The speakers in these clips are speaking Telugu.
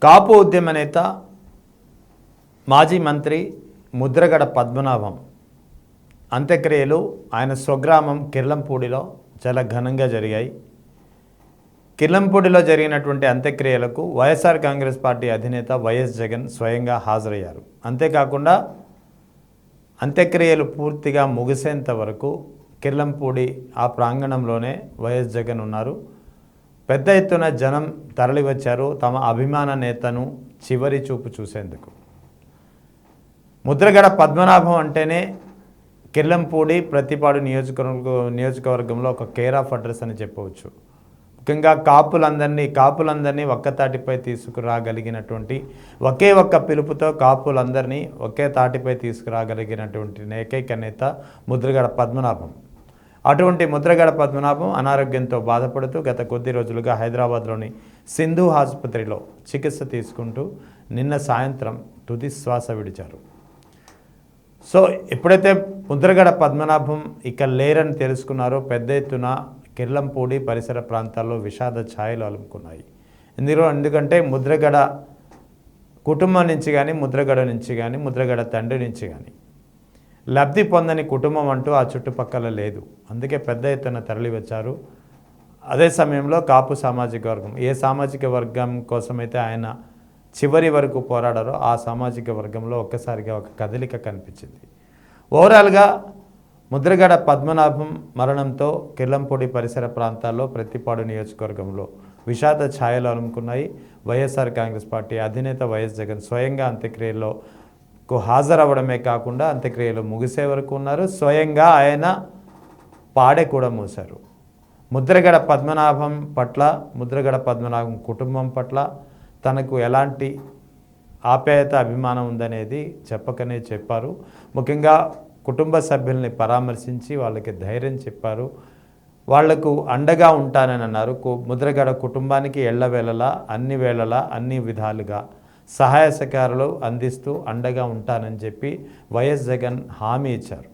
కాపు ఉద్యమ నేత మాజీ మంత్రి ముద్రగడ పద్మనాభం అంత్యక్రియలు ఆయన స్వగ్రామం కిర్లంపూడిలో చాలా ఘనంగా జరిగాయి. కిర్లంపూడిలో జరిగినటువంటి అంత్యక్రియలకు వైఎస్ఆర్ కాంగ్రెస్ పార్టీ అధినేత వైఎస్ జగన్ స్వయంగా హాజరయ్యారు. అంతేకాకుండా అంత్యక్రియలు పూర్తిగా ముగిసేంత వరకు కిర్లంపూడి ఆ ప్రాంగణంలోనే వైఎస్ జగన్ ఉన్నారు. పెద్ద ఎత్తున జనం తరలివచ్చారు తమ అభిమాన నేతను చివరి చూపు చూసేందుకు. ముద్రగడ పద్మనాభం అంటేనే కిర్లంపూడి ప్రతిపాడు నియోజకవర్గంలో ఒక కేర్ ఆఫ్ అడ్రస్ అని చెప్పవచ్చు. ముఖ్యంగా కాపులందరినీ ఒక్కతాటిపై తీసుకురాగలిగినటువంటి ఒకే ఒక్క పిలుపుతో కాపులందరినీ ఒకే తాటిపై తీసుకురాగలిగినటువంటి ఏకైక నేత ముద్రగడ పద్మనాభం. అటువంటి ముద్రగడ పద్మనాభం అనారోగ్యంతో బాధపడుతూ గత కొద్ది రోజులుగా హైదరాబాద్లోని సింధు ఆసుపత్రిలో చికిత్స తీసుకుంటూ నిన్న సాయంత్రం తుది శ్వాస విడిచారు. సో ఎప్పుడైతే ముద్రగడ పద్మనాభం ఇక లేరని తెలుసుకున్నారో పెద్ద ఎత్తున కిర్లంపూడి పరిసర ప్రాంతాల్లో విషాద ఛాయలు అలుముకున్నాయి. ఎందుకంటే ముద్రగడ కుటుంబం నుంచి కానీ ముద్రగడ తండ్రి నుంచి కానీ లబ్ధి పొందని కుటుంబం అంటూ ఆ చుట్టుపక్కల లేదు. అందుకే పెద్ద ఎత్తున తరలి వచ్చారు. అదే సమయంలో కాపు సామాజిక వర్గం ఏ సామాజిక వర్గం కోసమైతే ఆయన చివరి వరకు పోరాడారో ఆ సామాజిక వర్గంలో ఒక్కసారిగా ఒక కదలిక కనిపించింది. ఓవరాల్గా ముద్రగడ పద్మనాభం మరణంతో కిర్లంపూడి పరిసర ప్రాంతాల్లో ప్రతిపాడు నియోజకవర్గంలో విషాద ఛాయలు అలుముకున్నాయి. వైఎస్ఆర్ కాంగ్రెస్ పార్టీ అధినేత వైఎస్ జగన్ స్వయంగా అంత్యక్రియల్లో హాజరవ్వడమే కాకుండా అంత్యక్రియలు ముగిసే వరకు ఉన్నారు. స్వయంగా ఆయన పాడె కూడా మూశారు. ముద్రగడ పద్మనాభం పట్ల ముద్రగడ పద్మనాభం కుటుంబం పట్ల తనకు ఎలాంటి ఆప్యాయత అభిమానం ఉందనేది చెప్పకనే చెప్పారు. ముఖ్యంగా కుటుంబ సభ్యుల్ని పరామర్శించి వాళ్ళకి ధైర్యం చెప్పారు. వాళ్లకు అండగా ఉంటానని అన్నారు. ముద్రగడ కుటుంబానికి ఎల్లవేళలా అన్ని విధాలుగా సహాయ సహకారాలు అందిస్తూ అండగా ఉంటానని చెప్పి వైఎస్ జగన్ హామీ ఇచ్చారు.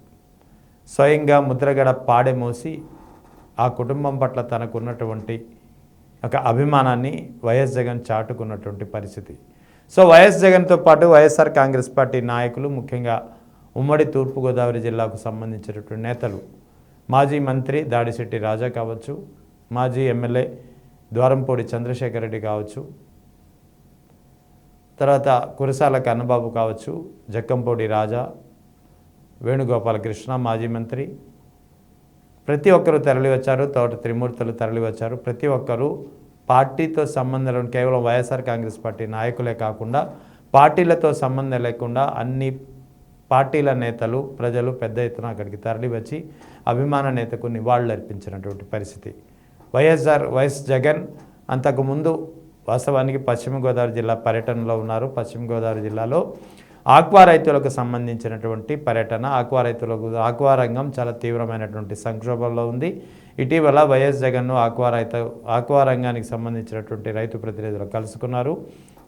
స్వయంగా ముద్రగడ పాడె మోసి ఆ కుటుంబం పట్ల తనకున్నటువంటి ఒక అభిమానాన్ని వైఎస్ జగన్ చాటుకున్నటువంటి పరిస్థితి. సో వైఎస్ జగన్తో పాటు వైఎస్ఆర్ కాంగ్రెస్ పార్టీ నాయకులు, ముఖ్యంగా ఉమ్మడి తూర్పుగోదావరి జిల్లాకు సంబంధించినటువంటి నేతలు, మాజీ మంత్రి దాడిశెట్టి రాజా కావచ్చు, మాజీ ఎమ్మెల్యే ద్వారంపూడి చంద్రశేఖర్ రెడ్డి కావచ్చు, తర్వాత కురసాల కన్నబాబు కావచ్చు, జక్కంపూడి రాజా, వేణుగోపాలకృష్ణ మాజీ మంత్రి, ప్రతి ఒక్కరూ తరలివచ్చారు. తోట త్రిమూర్తులు తరలివచ్చారు. ప్రతి ఒక్కరూ పార్టీతో సంబంధం కేవలం వైఎస్ఆర్ కాంగ్రెస్ పార్టీ నాయకులే కాకుండా పార్టీలతో సంబంధం లేకుండా అన్ని పార్టీల నేతలు, ప్రజలు పెద్ద ఎత్తున అక్కడికి తరలివచ్చి అభిమాన నేతకు నివాళులు అర్పించినటువంటి పరిస్థితి. వైఎస్ జగన్ అంతకుముందు వాస్తవానికి పశ్చిమ గోదావరి జిల్లా పర్యటనలో ఉన్నారు. పశ్చిమ గోదావరి జిల్లాలో ఆక్వా రైతులకు సంబంధించినటువంటి పర్యటన. ఆక్వా రంగం చాలా తీవ్రమైనటువంటి సంక్షోభంలో ఉంది. ఇటీవల వైఎస్ జగన్ను ఆక్వా రంగానికి సంబంధించినటువంటి రైతు ప్రతినిధులు కలుసుకున్నారు.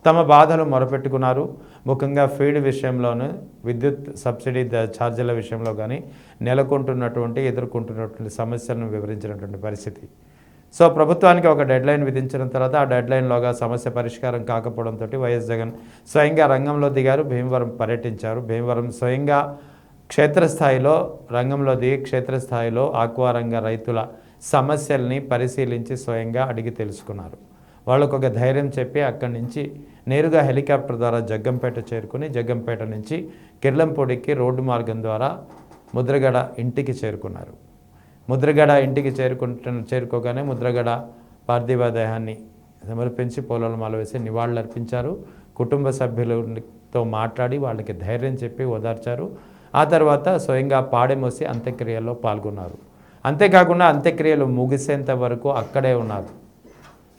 తమ బాధలు మొరపెట్టుకున్నారు. ముఖ్యంగా ఫీడ్ విషయంలోనూ, విద్యుత్ సబ్సిడీ ఛార్జీల విషయంలో కానీ ఎదుర్కొంటున్నటువంటి సమస్యలను వివరించినటువంటి పరిస్థితి. సో ప్రభుత్వానికి ఒక డెడ్లైన్ విధించిన తర్వాత ఆ డెడ్లైన్లోగా సమస్య పరిష్కారం కాకపోవడంతో వైఎస్ జగన్ స్వయంగా రంగంలో దిగారు. భీమవరం పర్యటించారు. భీమవరం స్వయంగా క్షేత్రస్థాయిలో ఆక్వా రంగ రైతుల సమస్యల్ని పరిశీలించి స్వయంగా అడిగి తెలుసుకున్నారు. వాళ్ళకు ఒక ధైర్యం చెప్పి అక్కడి నుంచి నేరుగా హెలికాప్టర్ ద్వారా జగ్గంపేట చేరుకుని జగ్గంపేట నుంచి కిర్లంపూడికి రోడ్డు మార్గం ద్వారా ముద్రగడ ఇంటికి చేరుకున్నారు. ముద్రగడ ఇంటికి చేరుకోగానే ముద్రగడ పార్థివ దేహాన్ని సమర్పించి పూలమాల వేసి నివాళులు అర్పించారు. కుటుంబ సభ్యులతో మాట్లాడి వాళ్ళకి ధైర్యం చెప్పి ఓదార్చారు. ఆ తర్వాత స్వయంగా పాడెమోసి అంత్యక్రియల్లో పాల్గొన్నారు. అంతేకాకుండా అంత్యక్రియలు ముగిసేంత వరకు అక్కడే ఉన్నారు.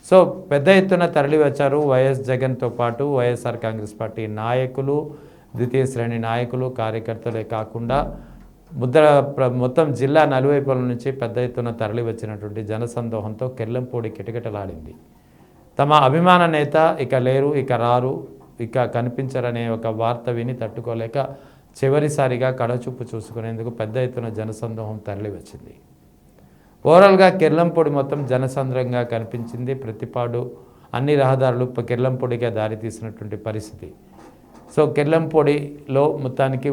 సో పెద్ద ఎత్తున తరలి వచ్చారు. వైఎస్ జగన్తో పాటు వైఎస్ఆర్ కాంగ్రెస్ పార్టీ నాయకులు, ద్వితీయ శ్రేణి నాయకులు, కార్యకర్తలే కాకుండా మొత్తం జిల్లా నలువైపుల నుంచి పెద్ద ఎత్తున తరలి వచ్చినటువంటి జనసందోహంతో కిర్లంపూడి కిటకిటలాడింది. తమ అభిమాన నేత ఇక లేరు, ఇక రారు, ఇక కనిపించరనే ఒక వార్త విని తట్టుకోలేక చివరిసారిగా కడచూపు చూసుకునేందుకు పెద్ద ఎత్తున జనసందోహం తరలి వచ్చింది. ఓవరాల్గా కిర్లంపూడి మొత్తం జనసంద్రంగా కనిపించింది. ప్రతిపాడు అన్ని రహదారులు కిర్లంపూడిగా దారి తీసినటువంటి పరిస్థితి. సో కిర్లంపూడిలో మొత్తానికి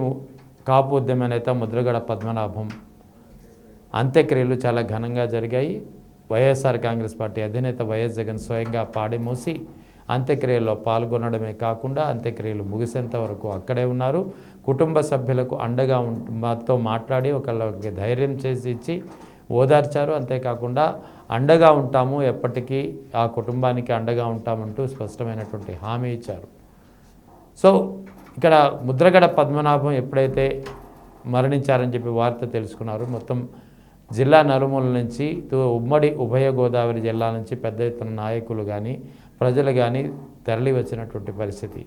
కాపు ఉద్యమ నేత ముద్రగడ పద్మనాభం అంత్యక్రియలు చాలా ఘనంగా జరిగాయి. వైఎస్ఆర్ కాంగ్రెస్ పార్టీ అధినేత వైఎస్ జగన్ స్వయంగా పాడి మోసి అంత్యక్రియల్లో పాల్గొనడమే కాకుండా అంత్యక్రియలు ముగిసేంత వరకు అక్కడే ఉన్నారు. కుటుంబ సభ్యులకు అండగా మాతో మాట్లాడి ఒకళ్ళకి ధైర్యం చేసి ఇచ్చి ఓదార్చారు. అంతేకాకుండా అండగా ఉంటాము, ఎప్పటికీ ఆ కుటుంబానికి అండగా ఉంటామంటూ స్పష్టమైనటువంటి హామీ ఇచ్చారు. సో ఇక్కడ ముద్రగడ పద్మనాభం ఎప్పుడైతే మరణించారని చెప్పి వార్త తెలుసుకున్నారు, మొత్తం జిల్లా నలుమూల నుంచి ఉమ్మడి ఉభయ గోదావరి జిల్లా నుంచి పెద్ద ఎత్తున నాయకులు కానీ ప్రజలు కానీ తరలి వచ్చినటువంటి పరిస్థితి.